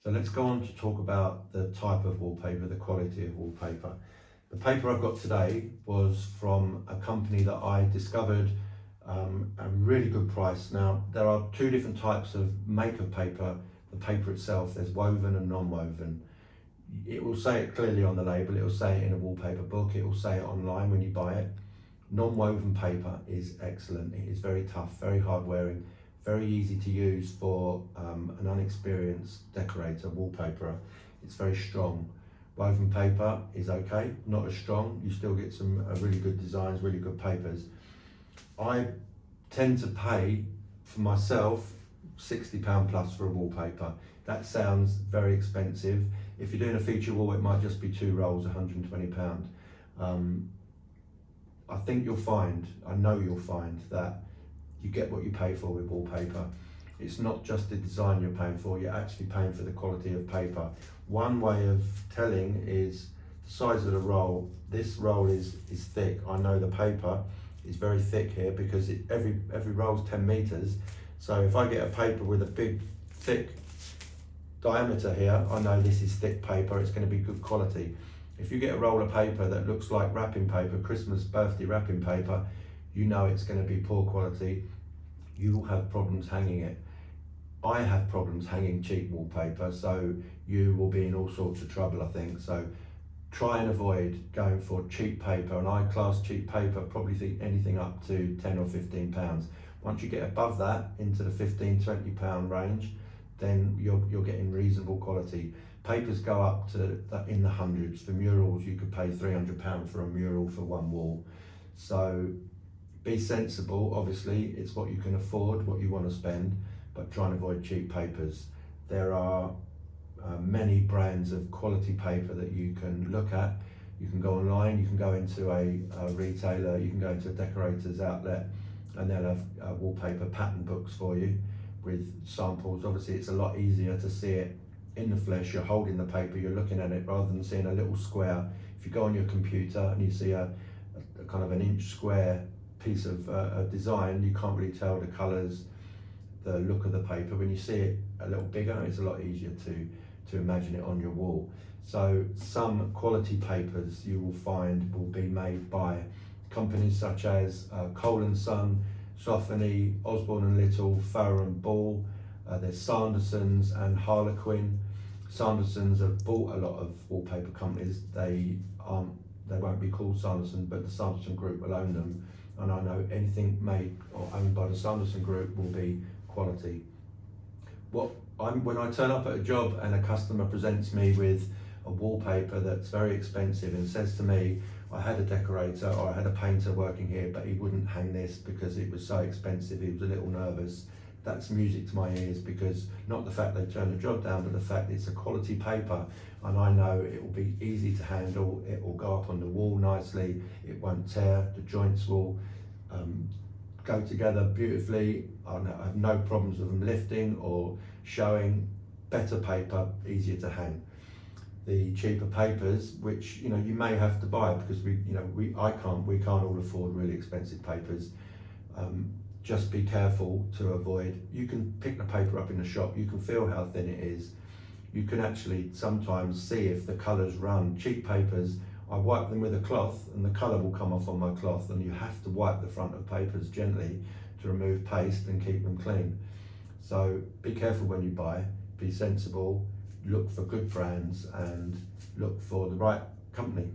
So let's go on to talk about the type of wallpaper, the quality of wallpaper. The paper I've got today was from a company that I discovered at a really good price. Now, there are two different types of make of paper. The paper itself, there's woven and non-woven. It will say it clearly on the label, it will say it in a wallpaper book, it will say it online when you buy it. Non-woven paper is excellent. It is very tough, very hard wearing, very easy to use for an unexperienced decorator, wallpaperer. It's very strong. Woven paper is okay, not as strong. You still get some really good designs, really good papers. I tend to pay for myself £60 plus for a wallpaper. That sounds very expensive. If you're doing a feature wall, it might just be 2 rolls, £120. I think you'll find, I know you'll find that you get what you pay for with wallpaper. It's not just the design you're paying for, you're actually paying for the quality of paper. One way of telling is the size of the roll. This roll is thick. I know the paper is very thick here because every roll's 10 meters. So if I get a paper with a big, thick diameter here, I know this is thick paper, it's going to be good quality. If you get a roll of paper that looks like wrapping paper, Christmas birthday wrapping paper, you know it's going to be poor quality. You will have problems hanging it. I have problems hanging cheap wallpaper, so you will be in all sorts of trouble, I think. So try and avoid going for cheap paper, and I class cheap paper probably think anything up to 10 or 15 pounds. Once you get above that into the 15-20 pound range, then you're getting reasonable quality. Papers go up to in the hundreds. For murals, you could pay £300 for a mural for one wall. So be sensible. Obviously, it's what you can afford, what you want to spend, but try and avoid cheap papers. There are many brands of quality paper that you can look at. You can go online, you can go into a retailer, you can go into a decorator's outlet, and they'll have wallpaper pattern books for you with samples. Obviously, it's a lot easier to see it in the flesh. You're holding the paper, you're looking at it rather than seeing a little square. If you go on your computer and you see a kind of an inch square piece of design, you can't really tell the colours, the look of the paper. When you see it a little bigger, it's a lot easier to imagine it on your wall. So some quality papers you will find will be made by companies such as Cole & Son, Sophony, Osborne & Little, Farrow & Ball. There's Sanderson's and Harlequin. Sanderson's have bought a lot of wallpaper companies. They won't be called Sanderson, but the Sanderson Group will own them. And I know anything made or owned by the Sanderson Group will be quality. When I turn up at a job and a customer presents me with a wallpaper that's very expensive and says to me, I had a decorator or I had a painter working here, but he wouldn't hang this because it was so expensive, he was a little nervous. That's music to my ears, because not the fact they turned the job down, but the fact it's a quality paper, and I know it will be easy to handle, it will go up on the wall nicely, it won't tear, the joints will go together beautifully. I have no problems with them lifting or showing. Better paper, easier to hang. The cheaper papers, which you may have to buy because we can't all afford really expensive papers. Just be careful to avoid. You can pick the paper up in the shop, you can feel how thin it is. You can actually sometimes see if the colours run. Cheap papers, I wipe them with a cloth and the colour will come off on my cloth, and you have to wipe the front of papers gently to remove paste and keep them clean. So be careful when you buy, be sensible, look for good brands and look for the right company.